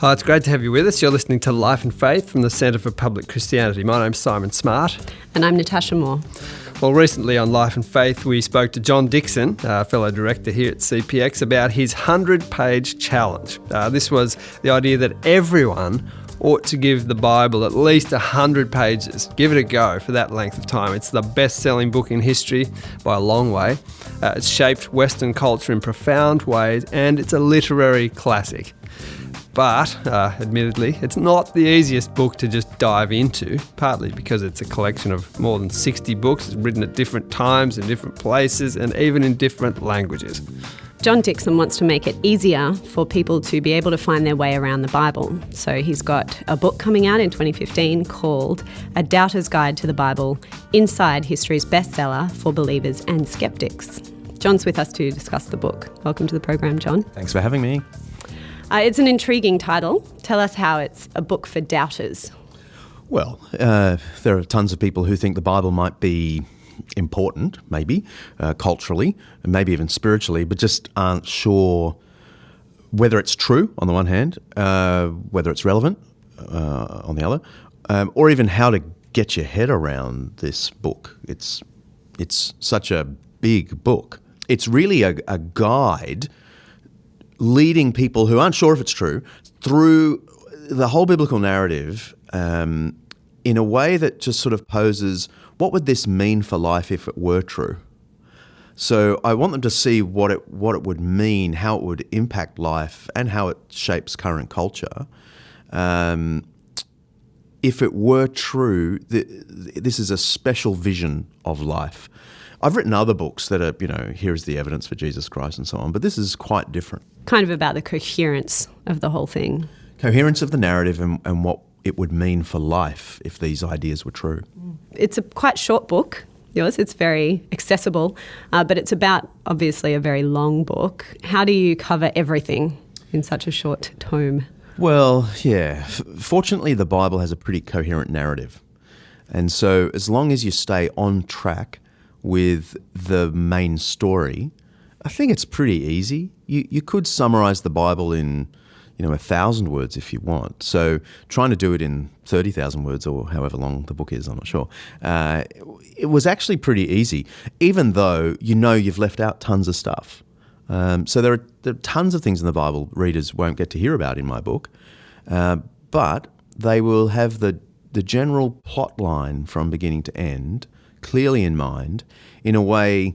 Hi, it's great to have you with us. You're listening to Life and Faith from the Centre for Public Christianity. My name's Simon Smart. And I'm Natasha Moore. Well, recently on Life and Faith, we spoke to John Dickson, a fellow director here at CPX, about his 100-page challenge. This was the idea that everyone ought to give the Bible at least 100 pages. Give it a go for that length of time. It's the best-selling book in history by a long way. It's shaped Western culture in profound ways, and it's a literary classic. But, admittedly, it's not the easiest book to just dive into, partly because it's a collection of more than 60 books. It's written at different times, in different places, and even in different languages. John Dickson wants to make it easier for people to be able to find their way around the Bible. So he's got a book coming out in 2015 called A Doubter's Guide to the Bible, Inside History's Bestseller for Believers and Skeptics. John's with us to discuss the book. Welcome to the program, John. Thanks for having me. It's an intriguing title. Tell us how it's a book for doubters. Well, there are tons of people who think the Bible might be important, maybe, culturally, and maybe even spiritually, but just aren't sure whether it's true, on the one hand, whether it's relevant, on the other, or even how to get your head around this book. It's such a big book. It's really a guide leading people who aren't sure if it's true through the whole biblical narrative in a way that just sort of poses, what would this mean for life if it were true? So I want them to see what it would mean, how it would impact life, and how it shapes current culture. If it were true, this is a special vision of life. I've written other books that are, here's the evidence for Jesus Christ and so on, but this is quite different. Kind of about the coherence of the whole thing. Coherence of the narrative and what it would mean for life if these ideas were true. It's a quite short book, yours. It's very accessible, but it's about, obviously, a very long book. How do you cover everything in such a short tome? Well, yeah. Fortunately, the Bible has a pretty coherent narrative. And so as long as you stay on track with the main story, I think it's pretty easy. You could summarize the Bible in 1,000 words if you want. So trying to do it in 30,000 words or however long the book is, I'm not sure. It was actually pretty easy, even though you've left out tons of stuff. So there are tons of things in the Bible readers won't get to hear about in my book, but they will have the general plot line from beginning to end clearly in mind, in a way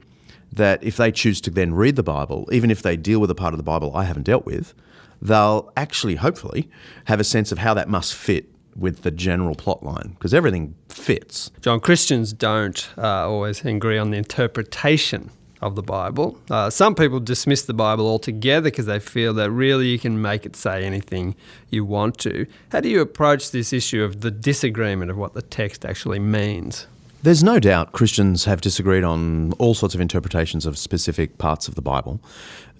that if they choose to then read the Bible, even if they deal with a part of the Bible I haven't dealt with, they'll actually, hopefully, have a sense of how that must fit with the general plot line, because everything fits. John, Christians don't always agree on the interpretation of the Bible. Some people dismiss the Bible altogether because they feel that really you can make it say anything you want to. How do you approach this issue of the disagreement of what the text actually means? There's no doubt Christians have disagreed on all sorts of interpretations of specific parts of the Bible.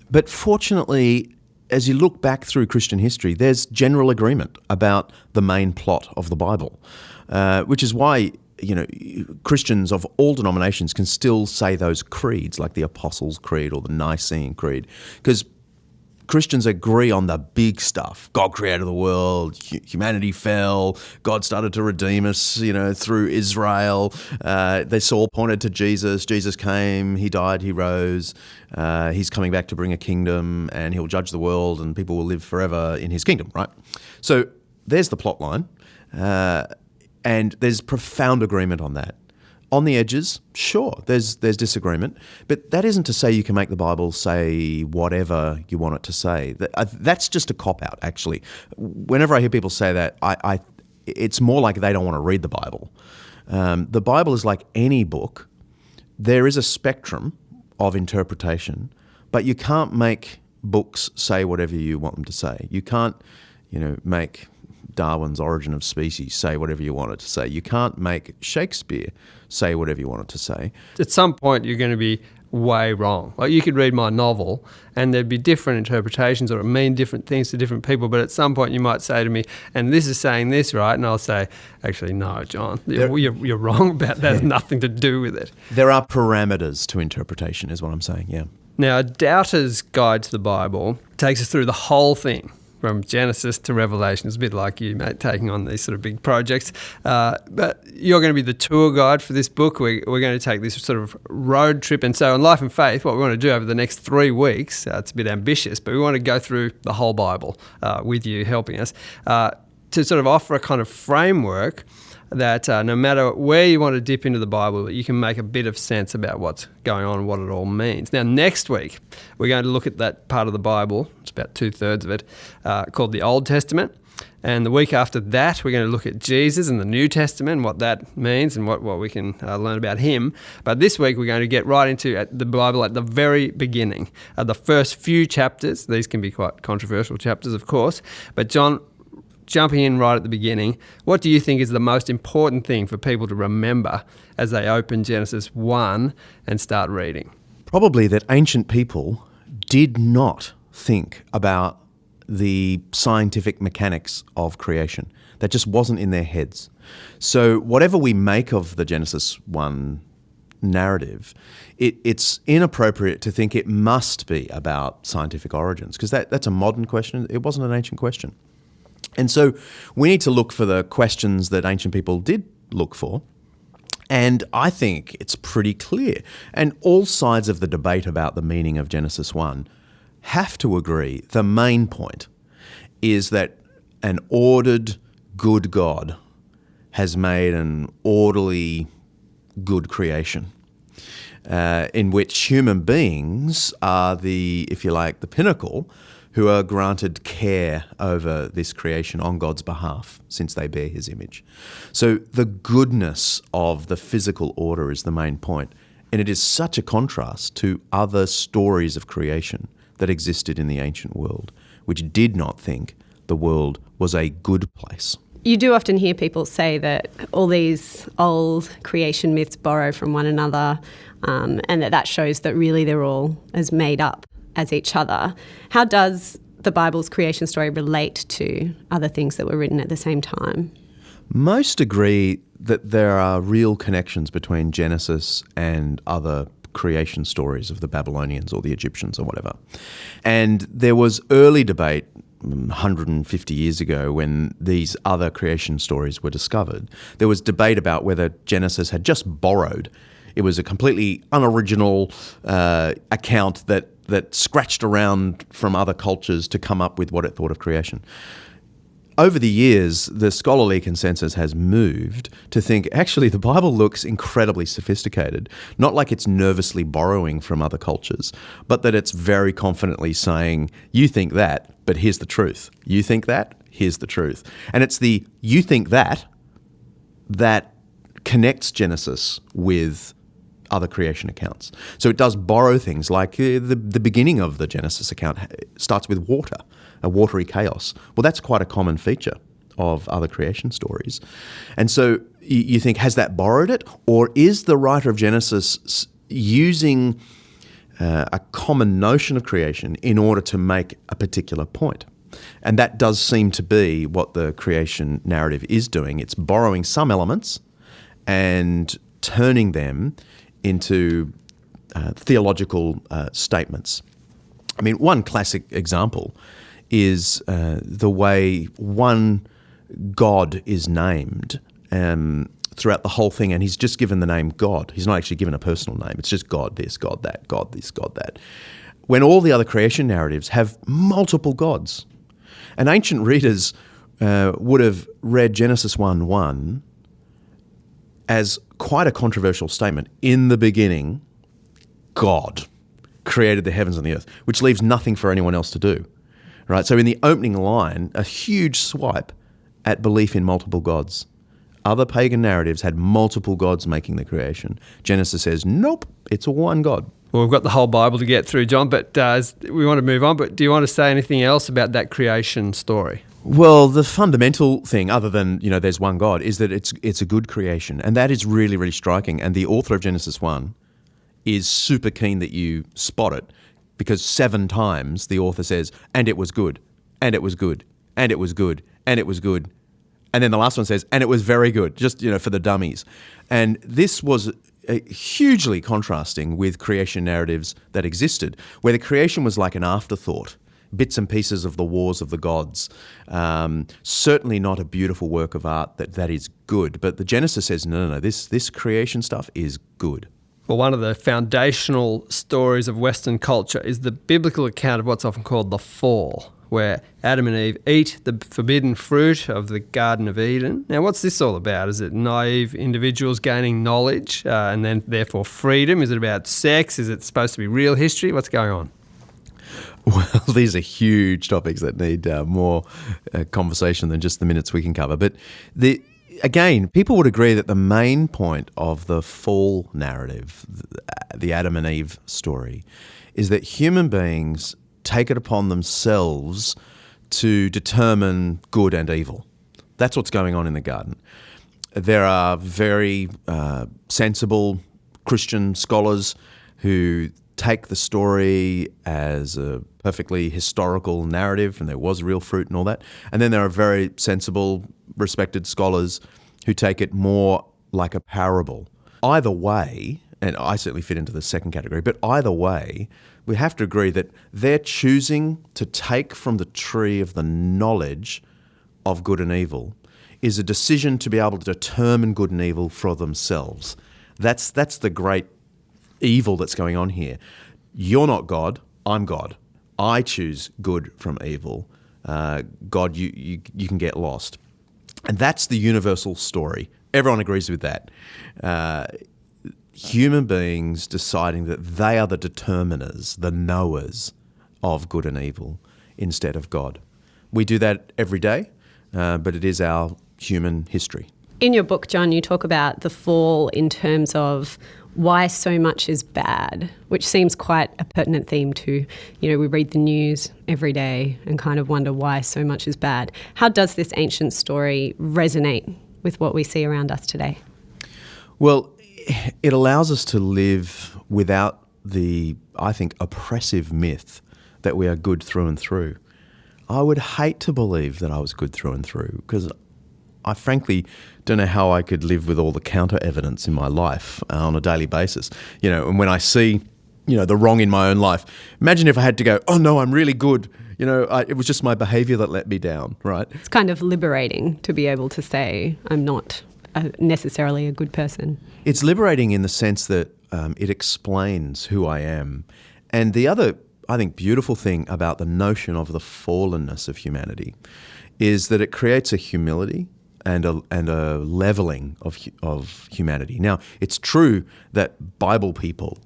But fortunately, as you look back through Christian history, there's general agreement about the main plot of the Bible, which is why Christians of all denominations can still say those creeds, like the Apostles' Creed or the Nicene Creed, because Christians agree on the big stuff. God created the world, humanity fell, God started to redeem us, through Israel. This all pointed to Jesus. Jesus came, he died, he rose. He's coming back to bring a kingdom, and he'll judge the world, and people will live forever in his kingdom, right? So there's the plot line, and there's profound agreement on that. On the edges, sure, there's disagreement, but that isn't to say you can make the Bible say whatever you want it to say. That's just a cop-out, actually. Whenever I hear people say that, it's more like they don't want to read the Bible. The Bible is like any book. There is a spectrum of interpretation, but you can't make books say whatever you want them to say. You can't, make Darwin's Origin of Species say whatever you want it to say. You can't make Shakespeare say whatever you want it to say. At some point, you're going to be way wrong. Like, you could read my novel and there'd be different interpretations, or it mean different things to different people, but at some point you might say to me, and this is saying this, right? And I'll say, actually, no, John, you're wrong about that. It has nothing to do with it. There are parameters to interpretation, is what I'm saying, yeah. Now, A Doubter's Guide to the Bible takes us through the whole thing. from Genesis to Revelation. It's a bit like you, mate, taking on these sort of big projects. But you're going to be the tour guide for this book. We're going to take this sort of road trip. And so on Life and Faith, what we want to do over the next 3 weeks, it's a bit ambitious, but we want to go through the whole Bible with you helping us to sort of offer a kind of framework that no matter where you want to dip into the Bible, you can make a bit of sense about what's going on and what it all means. Now, next week, we're going to look at that part of the Bible, it's about 2/3 of it, called the Old Testament. And the week after that, we're going to look at Jesus and the New Testament and what that means and what we can learn about him. But this week, we're going to get right into the Bible at the very beginning. The first few chapters, these can be quite controversial chapters, of course, but John, jumping in right at the beginning, what do you think is the most important thing for people to remember as they open Genesis 1 and start reading? Probably that ancient people did not think about the scientific mechanics of creation. That just wasn't in their heads. So whatever we make of the Genesis 1 narrative, it's inappropriate to think it must be about scientific origins, because that's a modern question. It wasn't an ancient question. And so we need to look for the questions that ancient people did look for. And I think it's pretty clear. And all sides of the debate about the meaning of Genesis 1 have to agree the main point is that an ordered, good God has made an orderly, good creation in which human beings are the, if you like, the pinnacle, who are granted care over this creation on God's behalf since they bear his image. So the goodness of the physical order is the main point, and it is such a contrast to other stories of creation that existed in the ancient world, which did not think the world was a good place. You do often hear people say that all these old creation myths borrow from one another, and that shows that really they're all as made up as each other. How does the Bible's creation story relate to other things that were written at the same time? Most agree that there are real connections between Genesis and other creation stories of the Babylonians or the Egyptians or whatever. And there was early debate 150 years ago when these other creation stories were discovered. There was debate about whether Genesis had just borrowed. It was a completely unoriginal account that scratched around from other cultures to come up with what it thought of creation. Over the years, the scholarly consensus has moved to think, actually, the Bible looks incredibly sophisticated, not like it's nervously borrowing from other cultures, but that it's very confidently saying, you think that, but here's the truth. You think that, here's the truth. And it's the you think that connects Genesis with other creation accounts. So it does borrow things like the beginning of the Genesis account starts with water, a watery chaos. Well, that's quite a common feature of other creation stories. And so you think, has that borrowed it? Or is the writer of Genesis using a common notion of creation in order to make a particular point? And that does seem to be what the creation narrative is doing. It's borrowing some elements and turning them into theological statements. I mean, one classic example is the way one God is named throughout the whole thing, and he's just given the name God. He's not actually given a personal name. It's just God this, God that, God this, God that. When all the other creation narratives have multiple gods. And ancient readers would have read Genesis 1:1 as quite a controversial statement. In the beginning, God created the heavens and the earth, which leaves nothing for anyone else to do. Right? So in the opening line, a huge swipe at belief in multiple gods. Other pagan narratives had multiple gods making the creation. Genesis says, nope, it's one God. Well, we've got the whole Bible to get through, John, but we want to move on. But do you want to say anything else about that creation story? Well, the fundamental thing, other than, there's one God, is that it's a good creation. And that is really, really striking. And the author of Genesis 1 is super keen that you spot it, because 7 times the author says, and it was good, and it was good, and it was good, and it was good. And then the last one says, and it was very good, just, for the dummies. And this was hugely contrasting with creation narratives that existed, where the creation was like an afterthought. bits and pieces of the wars of the gods. Certainly not a beautiful work of art that is good. But the Genesis says, no, this creation stuff is good. Well, one of the foundational stories of Western culture is the biblical account of what's often called the fall, where Adam and Eve eat the forbidden fruit of the Garden of Eden. Now, what's this all about? Is it naive individuals gaining knowledge and then therefore freedom? Is it about sex? Is it supposed to be real history? What's going on? Well, these are huge topics that need more conversation than just the minutes we can cover. But again, people would agree that the main point of the fall narrative, the Adam and Eve story, is that human beings take it upon themselves to determine good and evil. That's what's going on in the garden. There are very sensible Christian scholars who take the story as a perfectly historical narrative, and there was real fruit and all that. And then there are very sensible, respected scholars who take it more like a parable. Either way, and I certainly fit into the second category, but either way, we have to agree that they're choosing to take from the tree of the knowledge of good and evil is a decision to be able to determine good and evil for themselves. That's the great evil that's going on here. You're not God, I'm God. I choose good from evil. God, you can get lost. And that's the universal story. Everyone agrees with that. Human beings deciding that they are the determiners, the knowers of good and evil instead of God. We do that every day, but it is our human history. In your book, John, you talk about the fall in terms of why so much is bad, which seems quite a pertinent theme to, we read the news every day and kind of wonder why so much is bad. How does this ancient story resonate with what we see around us today? Well, it allows us to live without the, I think, oppressive myth that we are good through and through. I would hate to believe that I was good through and through, because I frankly don't know how I could live with all the counter evidence in my life on a daily basis. And when I see, the wrong in my own life, imagine if I had to go, oh no, I'm really good. It was just my behavior that let me down, right? It's kind of liberating to be able to say, I'm not necessarily a good person. It's liberating in the sense that it explains who I am. And the other, I think, beautiful thing about the notion of the fallenness of humanity is that it creates a humility and a leveling of humanity. Now, it's true that Bible people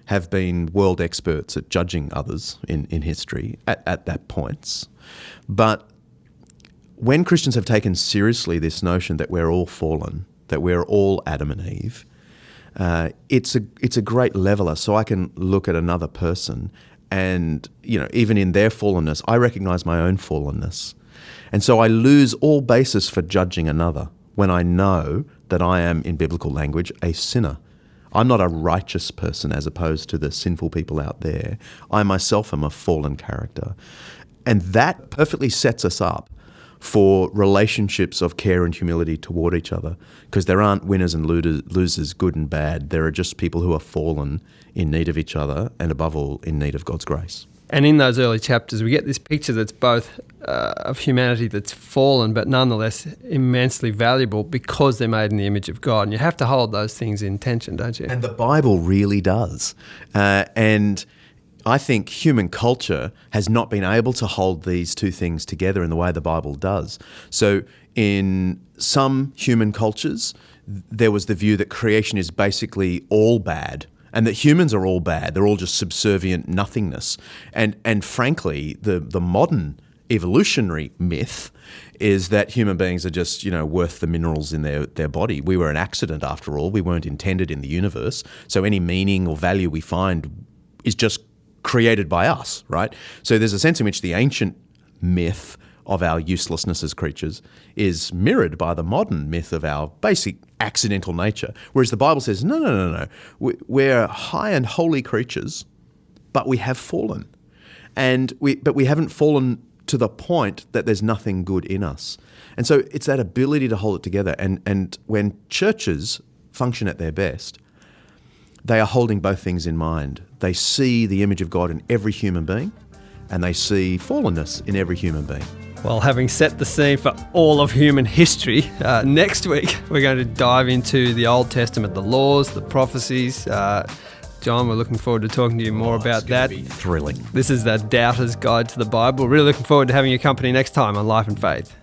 have been world experts at judging others in history at that points. But when Christians have taken seriously this notion that we're all fallen, that we're all Adam and Eve, it's a great leveler. So I can look at another person and, even in their fallenness, I recognize my own fallenness. And so I lose all basis for judging another when I know that I am, in biblical language, a sinner. I'm not a righteous person as opposed to the sinful people out there. I myself am a fallen character. And that perfectly sets us up for relationships of care and humility toward each other, because there aren't winners and losers, good and bad. There are just people who are fallen, in need of each other, and above all, in need of God's grace. And in those early chapters, we get this picture that's both of humanity that's fallen, but nonetheless immensely valuable because they're made in the image of God. And you have to hold those things in tension, don't you? And the Bible really does. And I think human culture has not been able to hold these two things together in the way the Bible does. So in some human cultures, there was the view that creation is basically all bad, and that humans are all bad. They're all just subservient nothingness. And frankly, the modern evolutionary myth is that human beings are just, worth the minerals in their body. We were an accident after all. We weren't intended in the universe. So any meaning or value we find is just created by us, right? So there's a sense in which the ancient myth of our uselessness as creatures is mirrored by the modern myth of our basic accidental nature. Whereas the Bible says, no. We're high and holy creatures, but we have fallen. But we haven't fallen to the point that there's nothing good in us. And so it's that ability to hold it together. And when churches function at their best, they are holding both things in mind. They see the image of God in every human being, and they see fallenness in every human being. Well, having set the scene for all of human history, next week we're going to dive into the Old Testament, the laws, the prophecies. John, we're looking forward to talking to you more about that. Thrilling. This is the Doubter's Guide to the Bible. Really looking forward to having your company next time on Life and Faith.